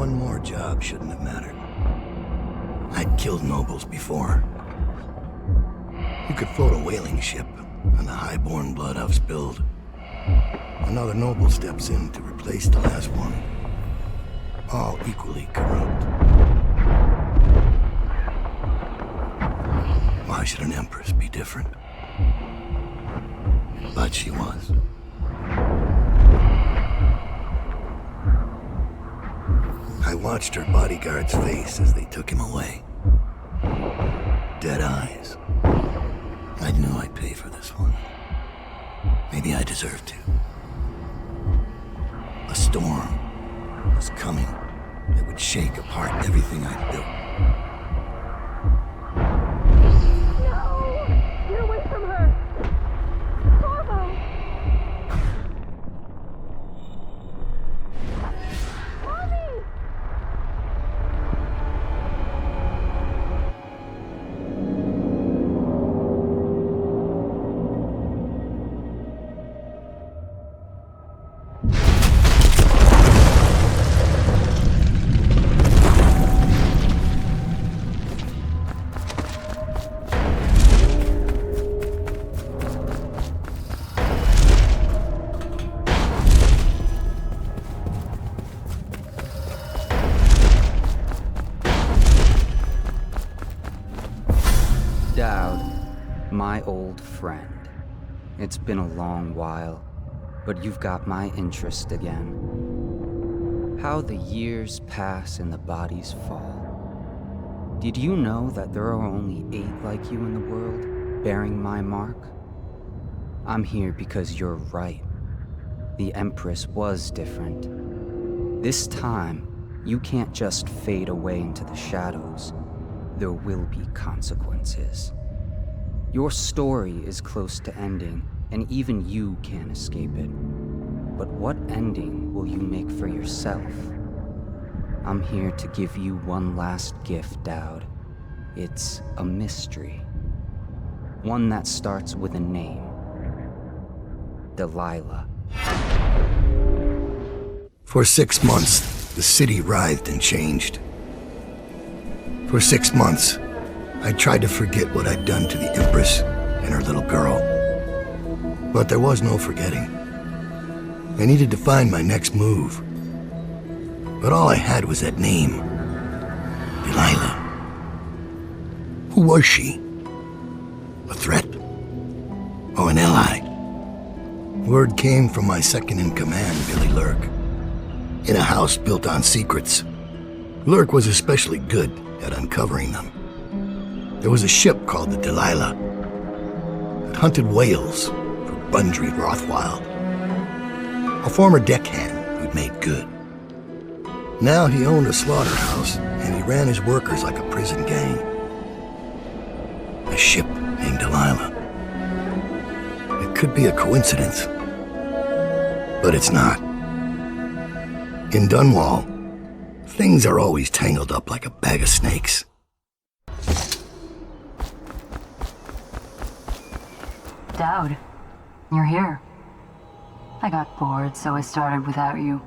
one more job shouldn't have mattered. I'd killed nobles before. You could float a whaling ship, and the high-born blood I've spilled. Another noble steps in to replace the last one. All equally corrupt. Why should an empress be different? But she was. I watched her bodyguard's face as they took him away. Dead eyes. I knew I'd pay for this one. Maybe I deserved to. A storm was coming that would shake apart everything I'd built. No! Get away from her! Corvo! Mommy! My old friend. It's been a long while, but you've got my interest again. How the years pass and the bodies fall. Did you know that there are only 8 like you in the world, bearing my mark? I'm here because you're right. The Empress was different. This time, you can't just fade away into the shadows. There will be consequences. Your story is close to ending, and even you can't escape it. But what ending will you make for yourself? I'm here to give you one last gift, Dowd. It's a mystery. One that starts with a name. Delilah. For 6 months, the city writhed and changed. For 6 months, I tried to forget what I'd done to the Empress and her little girl. But there was no forgetting. I needed to find my next move. But all I had was that name. Delilah. Who was she? A threat? Or an ally? Word came from my second-in-command, Billy Lurk. In a house built on secrets, Lurk was especially good at uncovering them. There was a ship called the Delilah that hunted whales for Bundry Rothwild, a former deckhand who'd made good. Now he owned a slaughterhouse, and he ran his workers like a prison gang. A ship named Delilah. It could be a coincidence, but it's not. In Dunwall, things are always tangled up like a bag of snakes. Dowd, you're here. I got bored, so I started without you.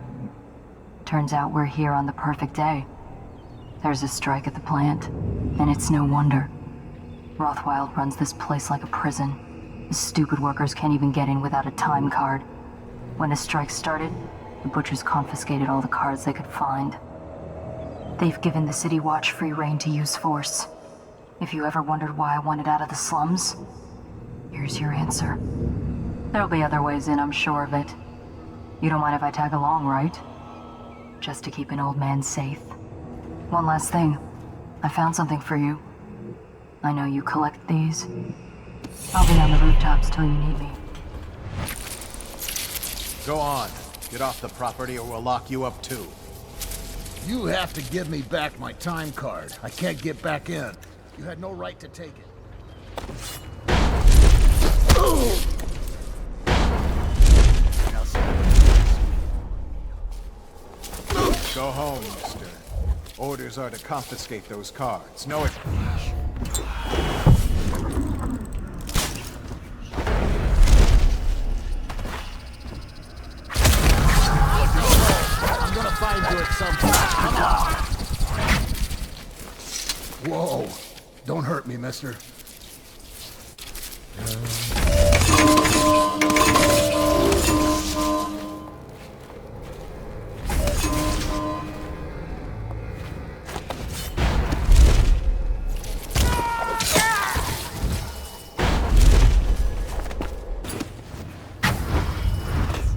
Turns out we're here on the perfect day. There's a strike at the plant, and it's no wonder. Rothwild runs this place like a prison. The stupid workers can't even get in without a time card. When the strike started, the butchers confiscated all the cards they could find. They've given the City Watch free rein to use force. If you ever wondered why I wanted out of the slums, here's your answer. There'll be other ways in, I'm sure of it. You don't mind if I tag along, right? Just to keep an old man safe. One last thing. I found something for you. I know you collect these. I'll be on the rooftops till you need me. Go on. Get off the property or we'll lock you up too. You have to give me back my time card. I can't get back in. You had no right to take it. Go home, mister. Orders are to confiscate those cards. Know it. I'm gonna find you at some point. Come on. Whoa. Don't hurt me, mister.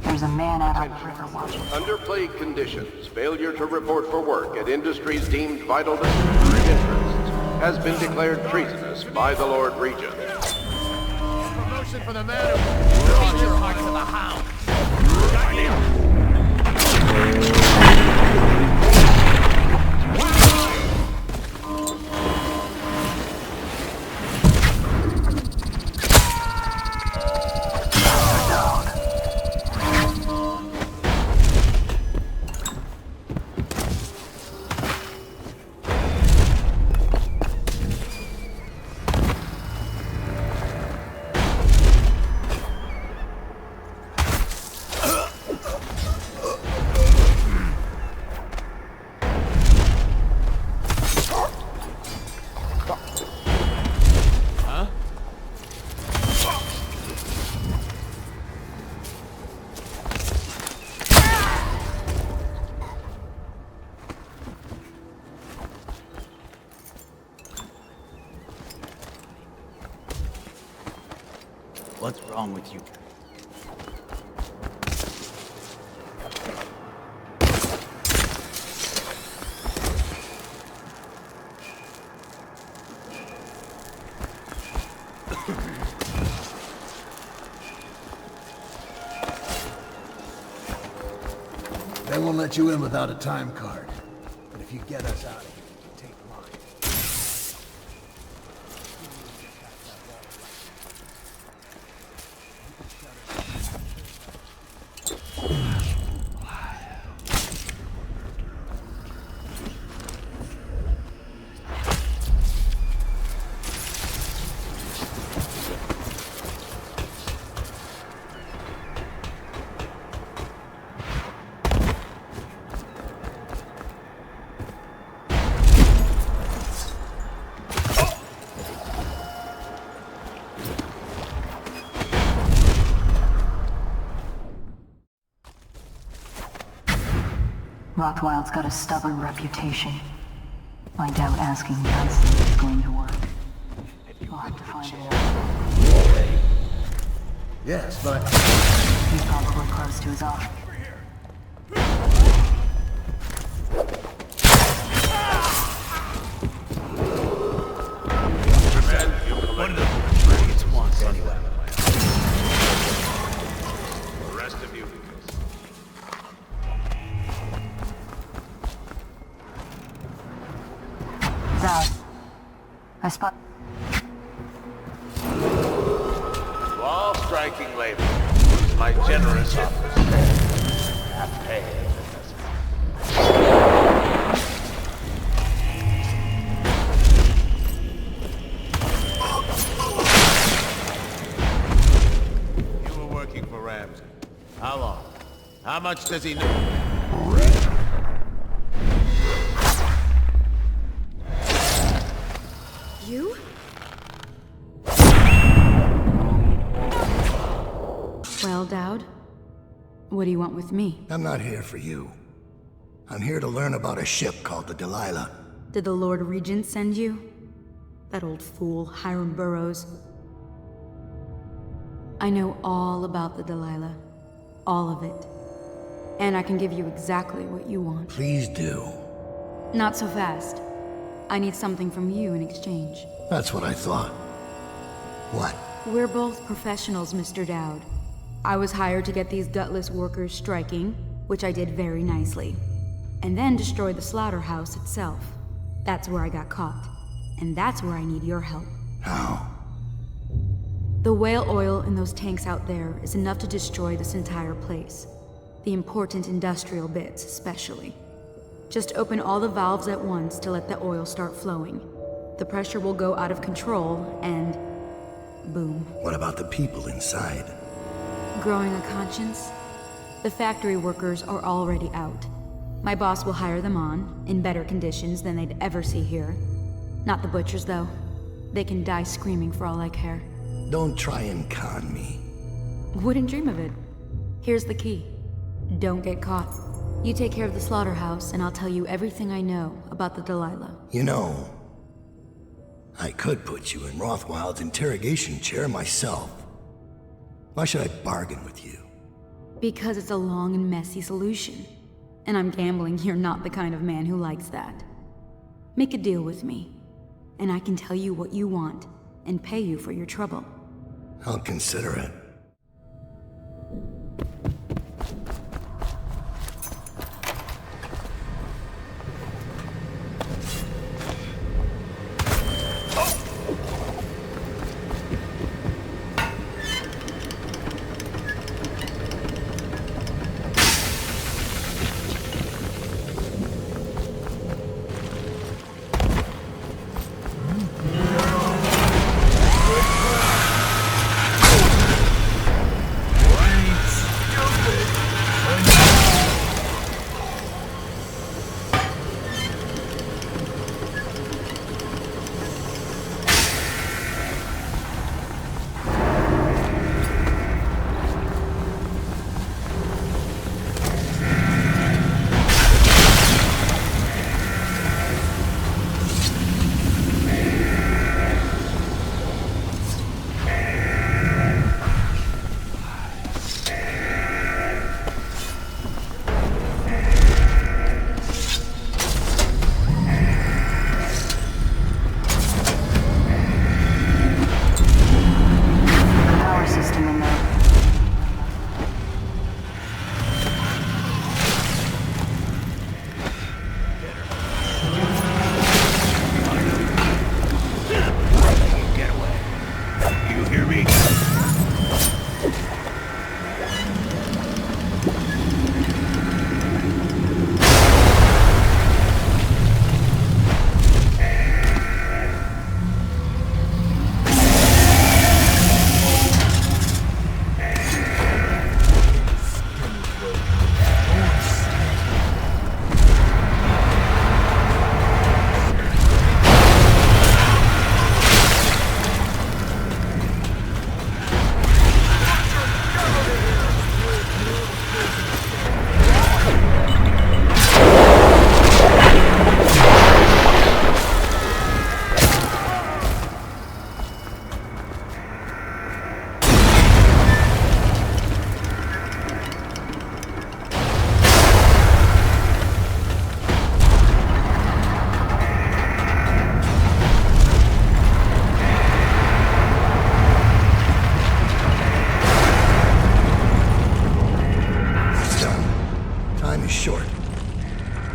There's a man out on the river watching. Under plague conditions, failure to report for work at industries deemed vital to security interests has been declared treasonous by the Lord Regent. Promotion for the man who beat your heart to the hound. What's wrong with you? They won't let you in without a time card. But if you get us out of here, take mine. Rothwild's got a stubborn reputation. I doubt asking nicely is going to work. We'll have to find out. Yes, but He's probably close to his office. One of them gets once anyway. The rest of you Zod, I spot. all striking labor. Use my generous office. Have paid. You were working for Ramsey. How long? How much does he know? You? Well, Dowd, what do you want with me? I'm not here for you. I'm here to learn about a ship called the Delilah. Did the Lord Regent send you? That old fool, Hiram Burrows. I know all about the Delilah. All of it. And I can give you exactly what you want. Please do. Not so fast. I need something from you in exchange. That's what I thought. What? We're both professionals, Mr. Dowd. I was hired to get these gutless workers striking, which I did very nicely. And then destroy the slaughterhouse itself. That's where I got caught. And that's where I need your help. How? The whale oil in those tanks out there is enough to destroy this entire place. The important industrial bits, especially. Just open all the valves at once to let the oil start flowing. The pressure will go out of control, and boom. What about the people inside? Growing a conscience? The factory workers are already out. My boss will hire them on, in better conditions than they'd ever see here. Not the butchers, though. They can die screaming for all I care. Don't try and con me. Wouldn't dream of it. Here's the key. Don't get caught. You take care of the slaughterhouse, and I'll tell you everything I know about the Delilah. You know, I could put you in Rothwild's interrogation chair myself. Why should I bargain with you? Because it's a long and messy solution. And I'm gambling you're not the kind of man who likes that. Make a deal with me, and I can tell you what you want, and pay you for your trouble. I'll consider it.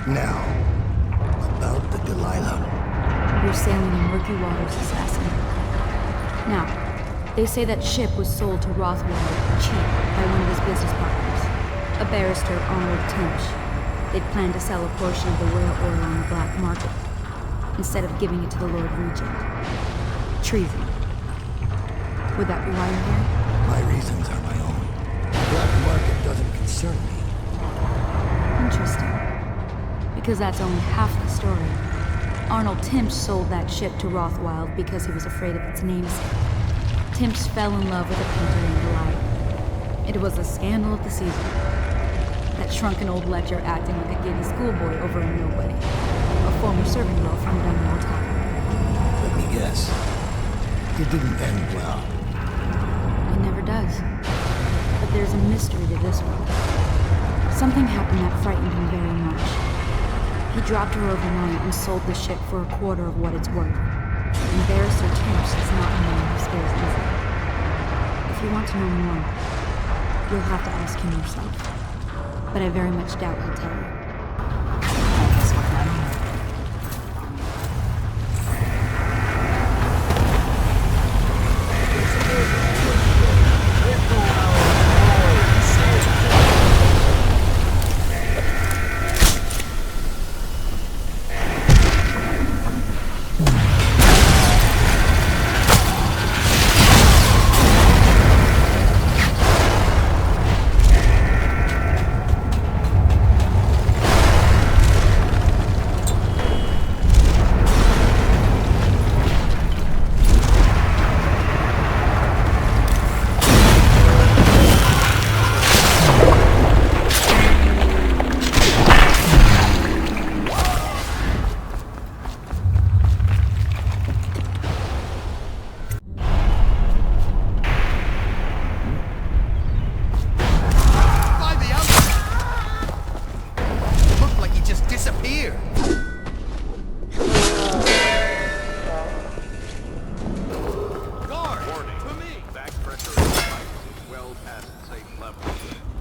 Now, about the Delilah. We're sailing in murky waters, assassin. Now, they say that ship was sold to Rothwald cheap by one of his business partners, a barrister, Timsh. They'd planned to sell a portion of the whale oil on the black market, instead of giving it to the Lord Regent. Treason. Would that be why you're here? My reasons are my own. The black market doesn't concern me. Interesting. Because that's only half the story. Timsh sold that ship to Rothwald because he was afraid of its namesake. Timsh fell in love with a painter named Delilah. It was a scandal of the season. That shrunken old lecturer acting like a giddy schoolboy over a nobody. A former servant girl from Dunwall Tower. Let me guess. It didn't end well. It never does. But there's a mystery to this one. Something happened that frightened him very much. He dropped her overnight and sold the ship for a quarter of what it's worth. And Barrister Timsh is not a man who scares easily. If you want to know more, you'll have to ask him yourself. But I very much doubt he'll tell you. I guess we're done here. disappeared. Warning. Back pressure is well past safe levels.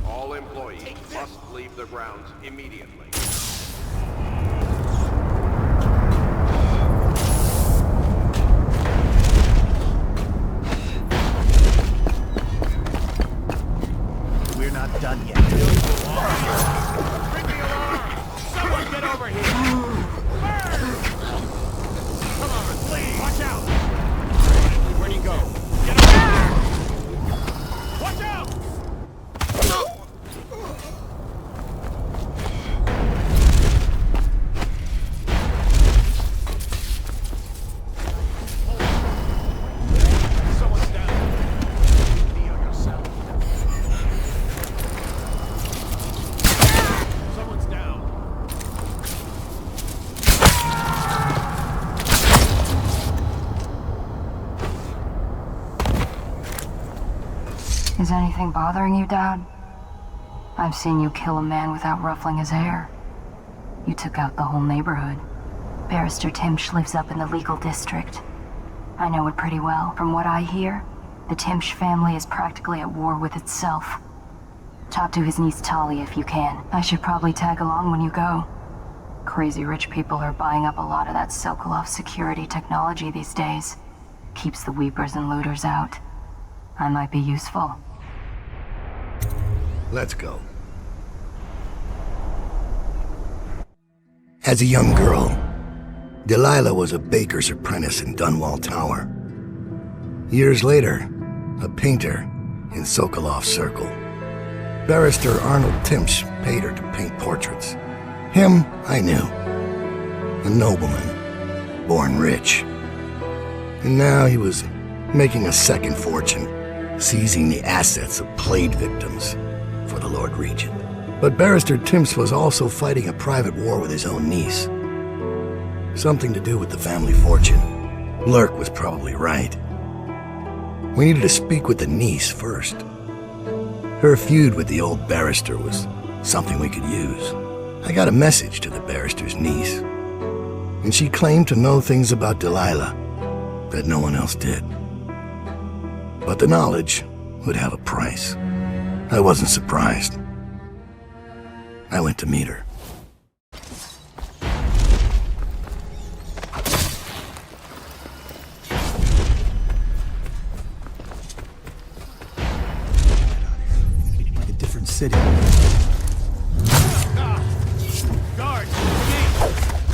All employees must leave the grounds immediately. We're not done yet. Bring the alarm! Someone get over here! Come on, please! Watch out! Where'd he go? Get him! Watch out! Someone's down. Be on yourself. Someone's down. Is anything bothering you, Dad? I've seen you kill a man without ruffling his hair. You took out the whole neighborhood. Barrister Timsh lives up in the legal district. I know it pretty well. From what I hear, the Timsh family is practically at war with itself. Talk to his niece Talia if you can. I should probably tag along when you go. Crazy rich people are buying up a lot of that Sokolov security technology these days. Keeps the weepers and looters out. I might be useful. Let's go. As a young girl, Delilah was a baker's apprentice in Dunwall Tower. Years later, a painter in Sokolov's circle. Barrister Arnold Timsh paid her to paint portraits. Him, I knew. A nobleman, born rich. And now he was making a second fortune, seizing the assets of plague victims for the Lord Regent. But Barrister Timsh was also fighting a private war with his own niece. Something to do with the family fortune. Lurk was probably right. We needed to speak with the niece first. Her feud with the old barrister was something we could use. I got a message to the barrister's niece, and she claimed to know things about Delilah that no one else did. But the knowledge would have a price. I wasn't surprised. I went to meet her. Like a different city. Guard!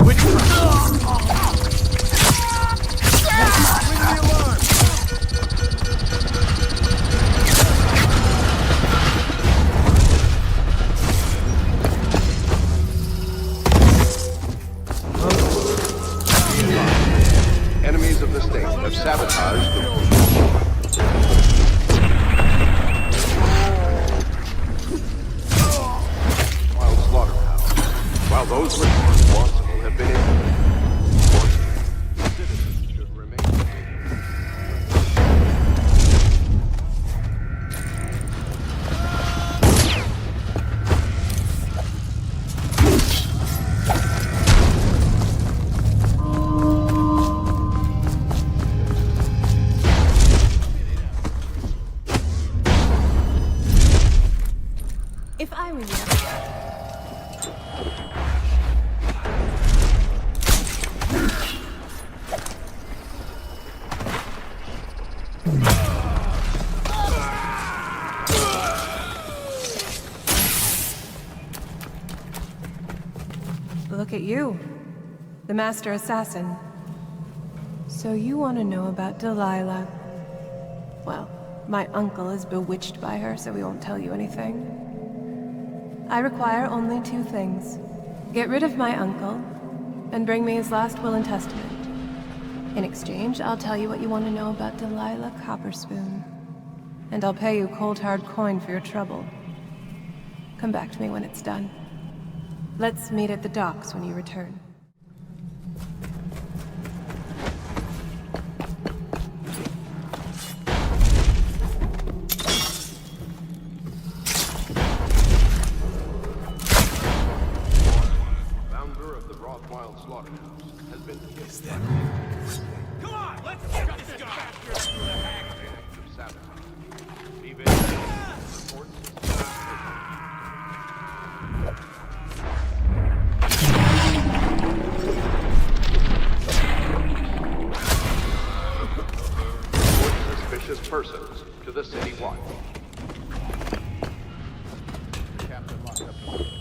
Which Ring the alarm! Enemies of the state have sabotaged the wild slaughterhouse. While those responsible have been citizens should remain If I were you, Look at you, the master assassin. So you want to know about Delilah? Well, my uncle is bewitched by her, so we won't tell you anything. I require only two things. Get rid of my uncle, and bring me his last will and testament. In exchange, I'll tell you what you want to know about Delilah Copperspoon. And I'll pay you cold hard coin for your trouble. Come back to me when it's done. Let's meet at the docks when you return. slaughterhouse has been killed. Is that... Come on, let's get this guy! Of sabotage. Even reports suspicious persons to the city watch. Captain locked up the windows.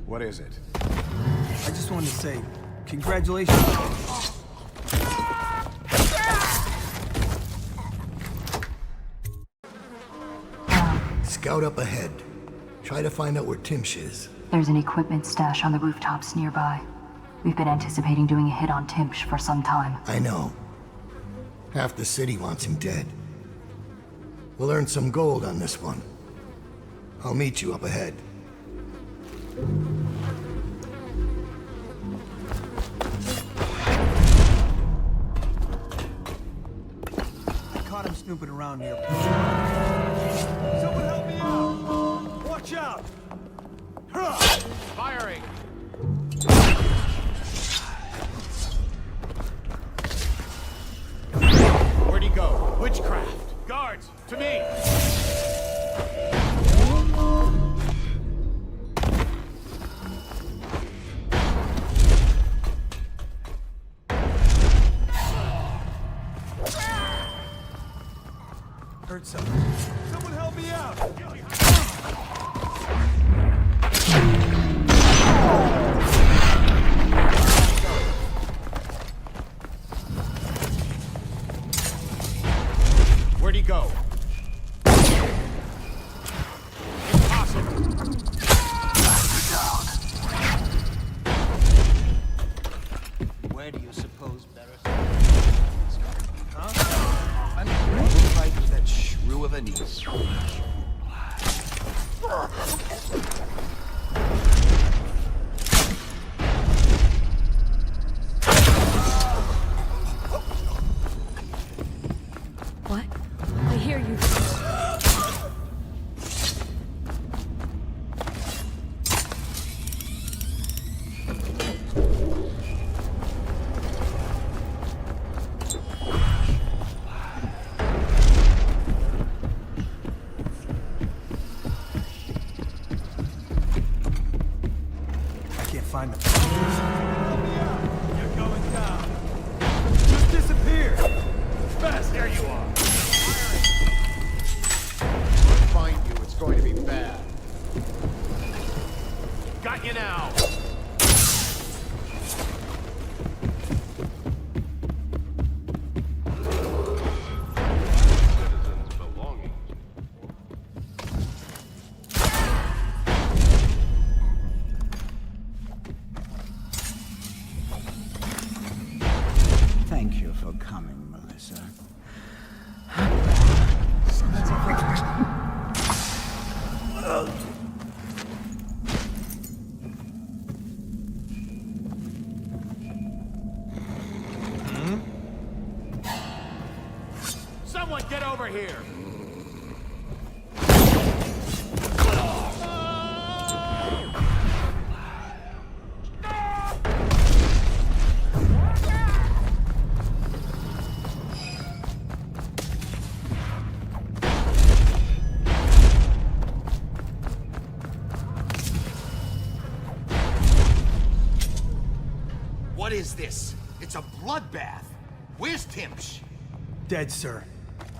What is it? I just wanted to say, congratulations. Scout up ahead. Try to find out where Timsh is. There's an equipment stash on the rooftops nearby. We've been anticipating doing a hit on Timsh for some time. I know. Half the city wants him dead. We'll earn some gold on this one. I'll meet you up ahead. Caught him snooping around here. Someone help me out! Watch out! Firing! Where'd he go? Witchcraft! Guards, to me! Heard something. Someone help me out! Where'd he go? Impossible! Where do you suppose barrister? Huh? I'm going to fight with that shrew of a niece. What? I hear you. Find them. You're going down. Just disappear. Fast, there you are. I'll find you, it's going to be bad. Got you now. Citizens' belongings. Thank you for coming, Melissa. Someone get over here. What is this? It's a bloodbath. Where's Timsh? Dead, sir.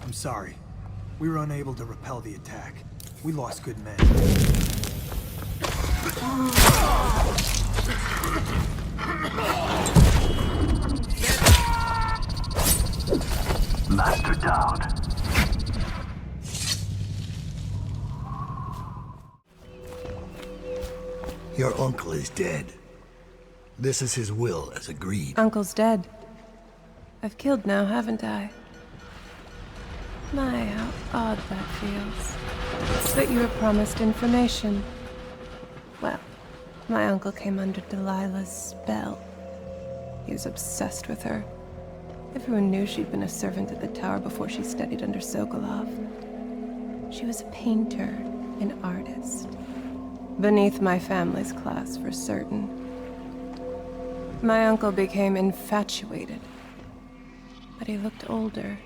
I'm sorry. We were unable to repel the attack. We lost good men. Master down. Your uncle is dead. This is his will, as agreed. Uncle's dead. I've killed now, haven't I? My, how odd that feels. But you were promised information. Well, my uncle came under Delilah's spell. He was obsessed with her. Everyone knew she'd been a servant at the tower before she studied under Sokolov. She was a painter, an artist. Beneath my family's class, for certain. My uncle became infatuated. But he looked older,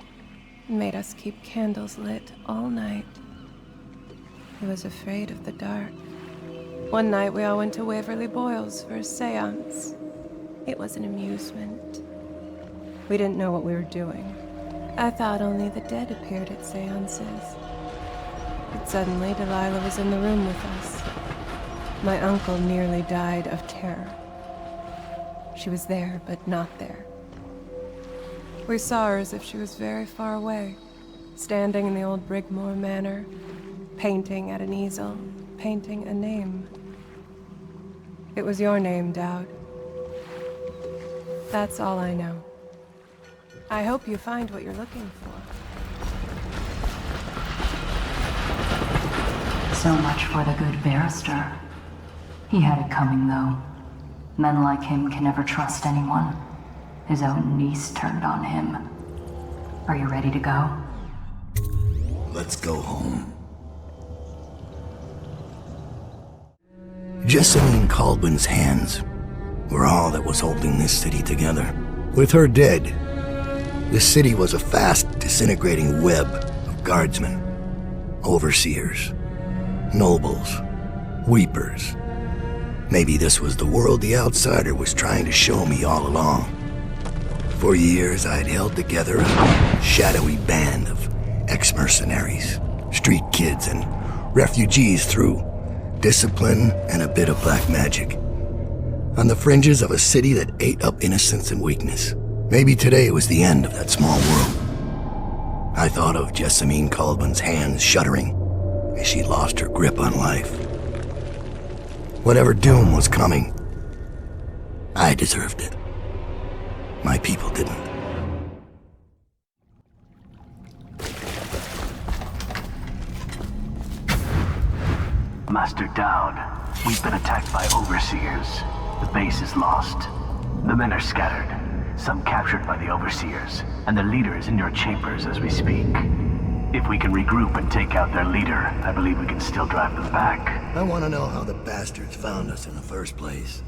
and made us keep candles lit all night. He was afraid of the dark. One night we all went to Waverly Boyle's for a seance. It was an amusement. We didn't know what we were doing. I thought only the dead appeared at seances. But suddenly Delilah was in the room with us. My uncle nearly died of terror. She was there, but not there. We saw her as if she was very far away, standing in the old Brigmore Manor, painting at an easel, painting a name. It was your name, Dowd. That's all I know. I hope you find what you're looking for. So much for the good barrister. He had it coming, though. Men like him can never trust anyone. His own niece turned on him. Are you ready to go? Let's go home. Jessamine Caldwell's hands were all that was holding this city together. With her dead, the city was a fast disintegrating web of guardsmen, overseers, nobles, weepers. Maybe this was the world the outsider was trying to show me all along. For years, I'd held together a shadowy band of ex-mercenaries, street kids, and refugees through discipline and a bit of black magic. On the fringes of a city that ate up innocence and weakness. Maybe today was the end of that small world. I thought of Jessamine Caldwell's hands shuddering as she lost her grip on life. Whatever doom was coming, I deserved it. My people didn't. Master Dowd, we've been attacked by overseers. The base is lost. The men are scattered, some captured by the overseers, and their leader is in your chambers as we speak. If we can regroup and take out their leader, I believe we can still drive them back. I want to know how the bastards found us in the first place.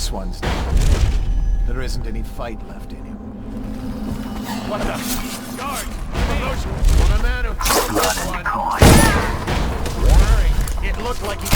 This one's done. There isn't any fight left in him. What the? Guard! Promotion! On a man who killed this one! Hurry! It looked like he...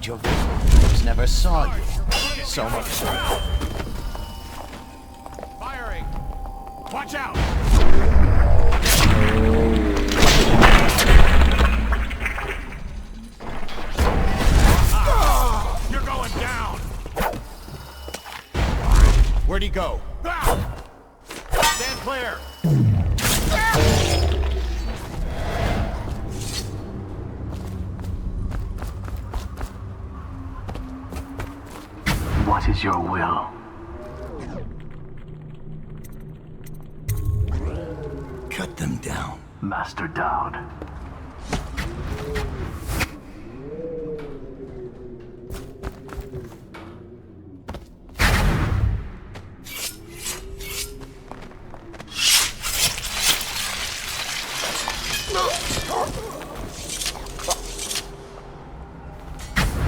Your visitors never saw you. So much so. Firing! Watch out! You're going down! Where'd he go? Stand clear! What is your will? Cut them down. Master Dowd.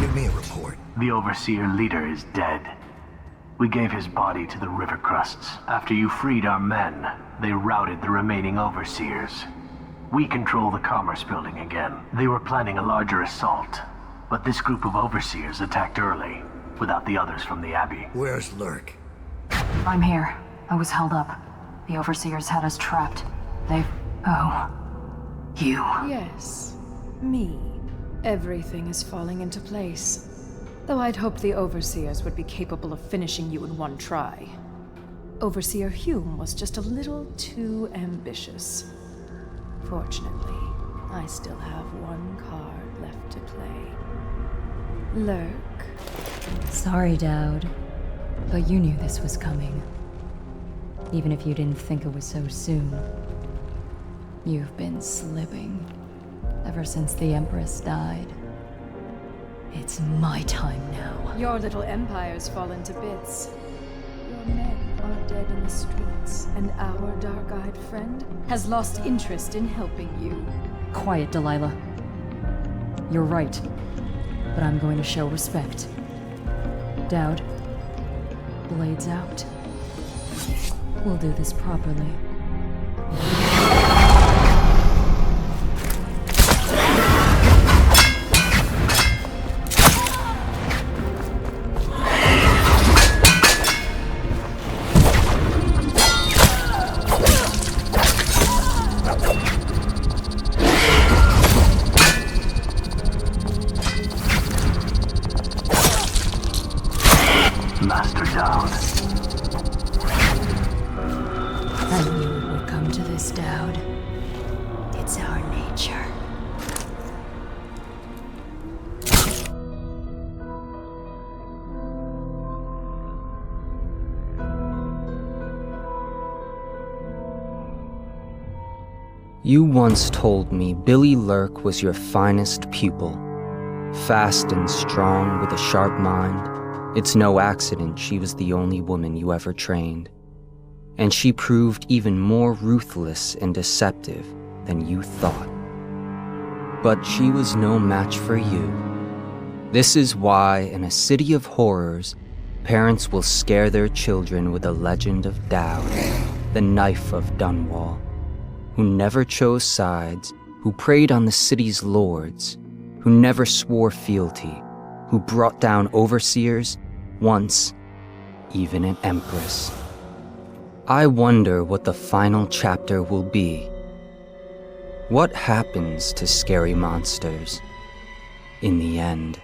Give me a report. The Overseer leader is dead. We gave his body to the river crusts. After you freed our men, they routed the remaining Overseers. We control the Commerce Building again. They were planning a larger assault, but this group of Overseers attacked early, without the others from the Abbey. Where's Lurk? I'm here. I was held up. The Overseers had us trapped. They've... Oh. You. Yes. Me. Everything is falling into place. Though I'd hoped the Overseers would be capable of finishing you in one try. Overseer Hume was just a little too ambitious. Fortunately, I still have one card left to play. Lurk. Sorry, Dowd. But you knew this was coming. Even if you didn't think it was so soon. You've been slipping. Ever since the Empress died. It's my time now. Your little empire's fallen to bits. Your men are dead in the streets, and our dark-eyed friend has lost interest in helping you. Quiet, Delilah. You're right. But I'm going to show respect. Dowd, blades out. We'll do this properly. Master Dowd. I knew it would come to this, Dowd. It's our nature. You once told me Billy Lurk was your finest pupil. Fast and strong with a sharp mind. It's no accident she was the only woman you ever trained. And she proved even more ruthless and deceptive than you thought. But she was no match for you. This is why, in a city of horrors, parents will scare their children with the legend of Dowd, the knife of Dunwall, who never chose sides, who preyed on the city's lords, who never swore fealty, who brought down overseers, once even an empress. I wonder what the final chapter will be. What happens to scary monsters in the end?